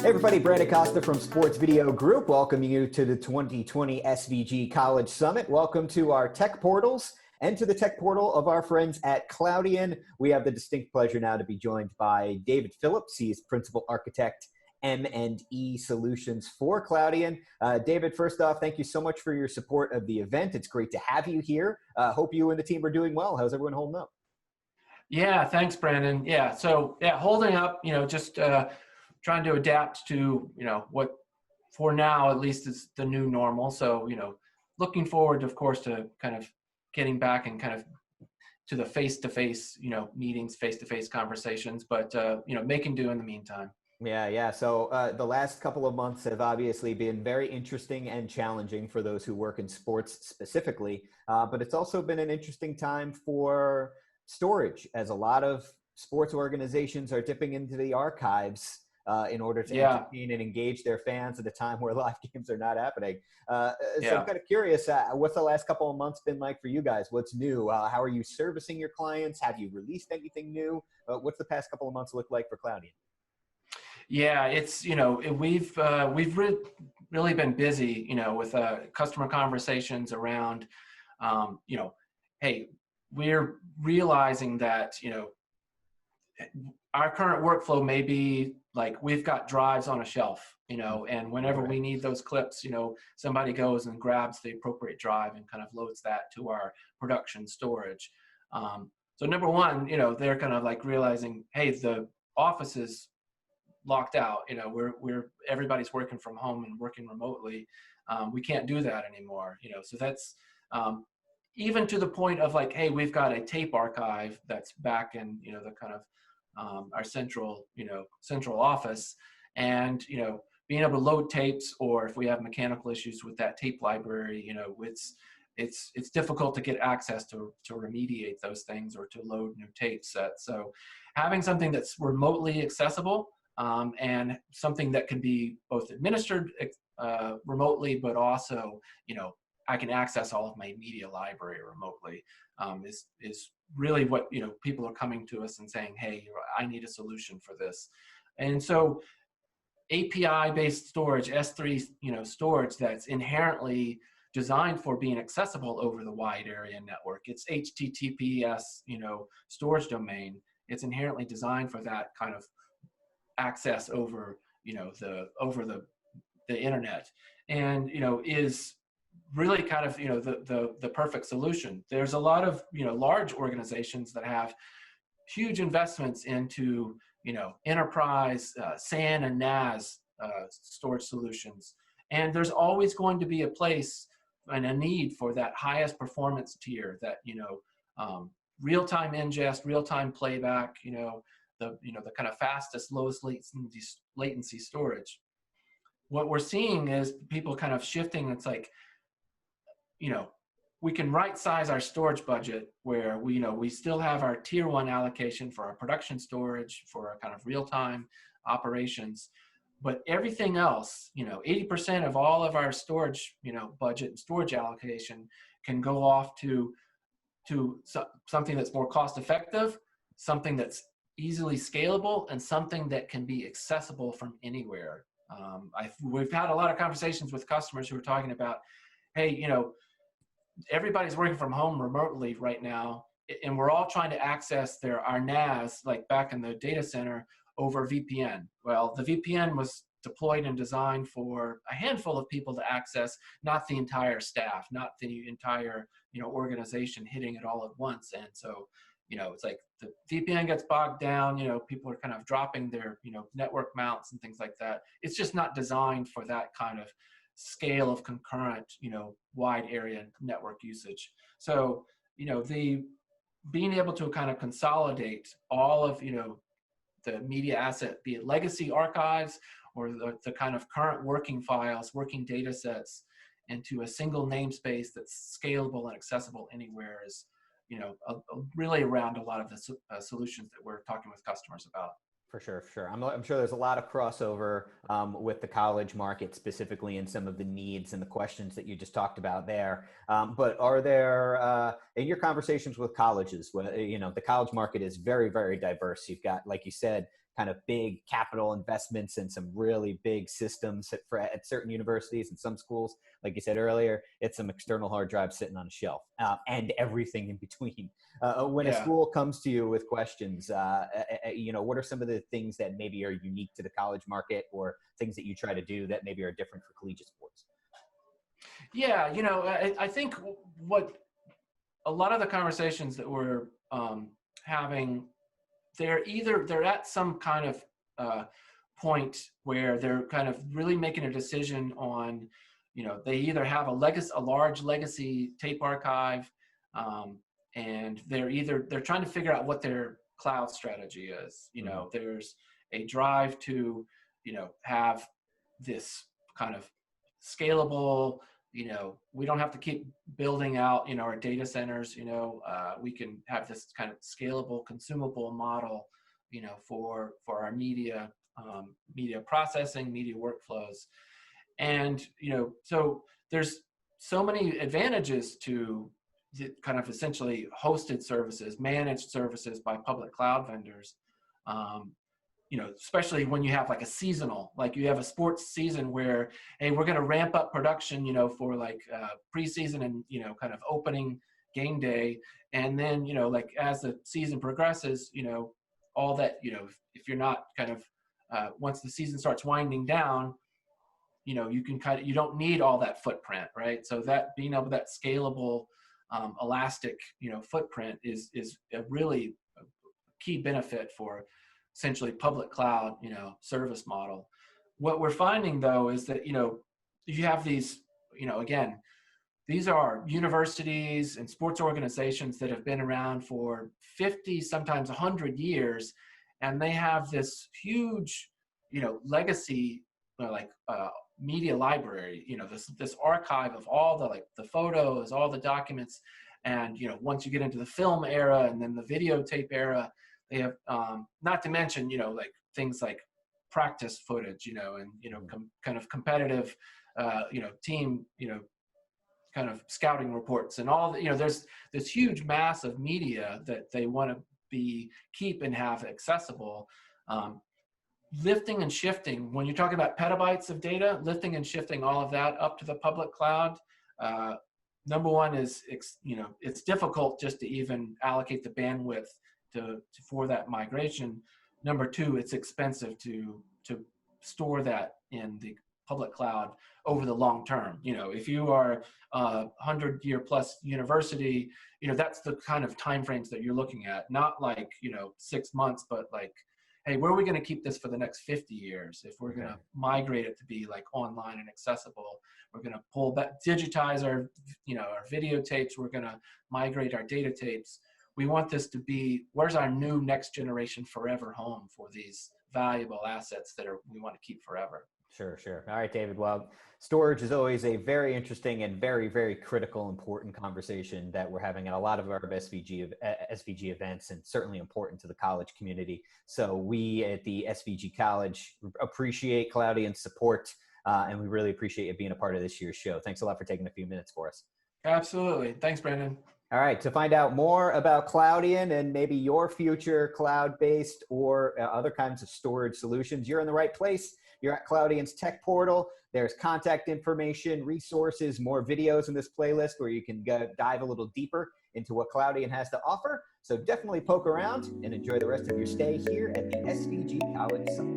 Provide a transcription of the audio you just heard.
Hey everybody, Brandon Costa from Sports Video Group, welcoming you to the 2020 SVG College Summit. Welcome to our tech portals and to the tech portal of our friends at Cloudian. We have the distinct pleasure now to be joined by David Phillips. He is Principal Architect, M&E Solutions for Cloudian. David, first off, thank you so much for your support of the event. It's great to have you here. Hope you and the team are doing well. How's everyone holding up? Yeah, thanks, Brandon. Holding up, just trying to adapt to, what for now, at least, is the new normal. So, looking forward, of course, to kind of getting back and kind of to the face-to-face, meetings, face-to-face conversations, but, making do in the meantime. Yeah. So the last couple of months have obviously been very interesting and challenging for those who work in sports specifically, but it's also been an interesting time for storage, as a lot of sports organizations are dipping into the archives in order to entertain and engage their fans at a time where live games are not happening. So I'm kind of curious, what's the last couple of months been like for you guys? What's new? How are you servicing your clients? Have you released anything new? What's the past couple of months look like for Cloudian? Yeah, it's, we've really been busy, with customer conversations around, hey, we're realizing that, our current workflow may be like we've got drives on a shelf, and whenever we need those clips, somebody goes and grabs the appropriate drive and kind of loads that to our production storage. So number one, they're kind of like realizing, hey, the office is locked out. Everybody's working from home and working remotely. We can't do that anymore. So that's even to the point of like, hey, we've got a tape archive that's back in the kind of our central office, and being able to load tapes, or if we have mechanical issues with that tape library, it's difficult to get access to remediate those things or to load new tape sets. So having something that's remotely accessible, and something that can be both administered remotely, but also, I can access all of my media library remotely, is really what, people are coming to us and saying, hey, I need a solution for this. And so API-based storage, S3, storage that's inherently designed for being accessible over the wide area network. It's HTTPS, storage domain. It's inherently designed for that kind of access over the internet, and is really kind of the perfect solution. There's a lot of large organizations that have huge investments into enterprise SAN and NAS storage solutions, and there's always going to be a place and a need for that highest performance tier, that real-time ingest, real-time playback, the kind of fastest, lowest latency storage. What we're seeing is people kind of shifting. It's like, we can right size our storage budget where we still have our tier 1 allocation for our production storage, for our kind of real-time operations, but everything else, 80% of all of our storage, budget and storage allocation can go off to something that's more cost effective, something that's easily scalable, and something that can be accessible from anywhere. We've had a lot of conversations with customers who are talking about, hey, everybody's working from home remotely right now, and we're all trying to access our NAS, like back in the data center, over VPN. Well, the VPN was deployed and designed for a handful of people to access, not the entire staff, not the entire organization hitting it all at once. And so it's like the VPN gets bogged down, people are kind of dropping their, network mounts and things like that. It's just not designed for that kind of scale of concurrent, wide area network usage. So, the being able to kind of consolidate all of, the media asset, be it legacy archives or the kind of current working files, working data sets, into a single namespace that's scalable and accessible anywhere is, really around a lot of the solutions that we're talking with customers about. For sure. I'm sure there's a lot of crossover with the college market specifically, and some of the needs and the questions that you just talked about there. But are there, in your conversations with colleges, the college market is very, very diverse. You've got, like you said, kind of big capital investments and some really big systems at certain universities and some schools. Like you said earlier, it's some external hard drive sitting on a shelf, and everything in between. When a school comes to you with questions, what are some of the things that maybe are unique to the college market, or things that you try to do that maybe are different for collegiate sports? Yeah, I think what a lot of the conversations that we're having, they're at some kind of point where they're kind of really making a decision on, they either have a large legacy tape archive, and they're trying to figure out what their cloud strategy is. There's a drive to, have this kind of scalable, we don't have to keep building out, our data centers, we can have this kind of scalable, consumable model, for our media processing, media workflows. And, so there's so many advantages to the kind of essentially hosted services, managed services by public cloud vendors. Especially when you have like a seasonal, like you have a sports season where, hey, we're going to ramp up production, for like preseason and, kind of opening game day. And then, like as the season progresses, all that, if you're not kind of, once the season starts winding down, you don't need all that footprint, right? So that being able, that scalable, elastic, footprint is a really key benefit for essentially public cloud, service model. What we're finding though is that, you have these, again, these are universities and sports organizations that have been around for 50, sometimes 100 years, and they have this huge, legacy, media library, this archive of all the photos, all the documents. And, once you get into the film era and then the videotape era, they have, not to mention, things like practice footage, and, kind of competitive, team, kind of scouting reports and all, there's this huge mass of media that they want to keep and have accessible. Lifting and shifting, when you're talking about petabytes of data, lifting and shifting all of that up to the public cloud, number one is, it's difficult just to even allocate the bandwidth for that migration. Number two, it's expensive to store that in the public cloud over the long term. If you are a 100-year plus university, that's the kind of timeframes that you're looking at, not like, 6 months, but like, hey, where are we going to keep this for the next 50 years? If we're going to migrate it to be like online and accessible, we're going to pull back, digitize our, our videotapes, we're going to migrate our data tapes. We want this to be, where's our new next generation forever home for these valuable assets that we want to keep forever. Sure. All right, David. Well, storage is always a very interesting and very, very critical, important conversation that we're having at a lot of our SVG events, and certainly important to the college community. So we at the SVG College appreciate Cloudian's support, and we really appreciate you being a part of this year's show. Thanks a lot for taking a few minutes for us. Absolutely. Thanks, Brandon. All right. To find out more about Cloudian and maybe your future cloud-based or other kinds of storage solutions, you're in the right place. You're at Cloudian's tech portal. There's contact information, resources, more videos in this playlist where you can dive a little deeper into what Cloudian has to offer. So definitely poke around and enjoy the rest of your stay here at the SVG College Summit.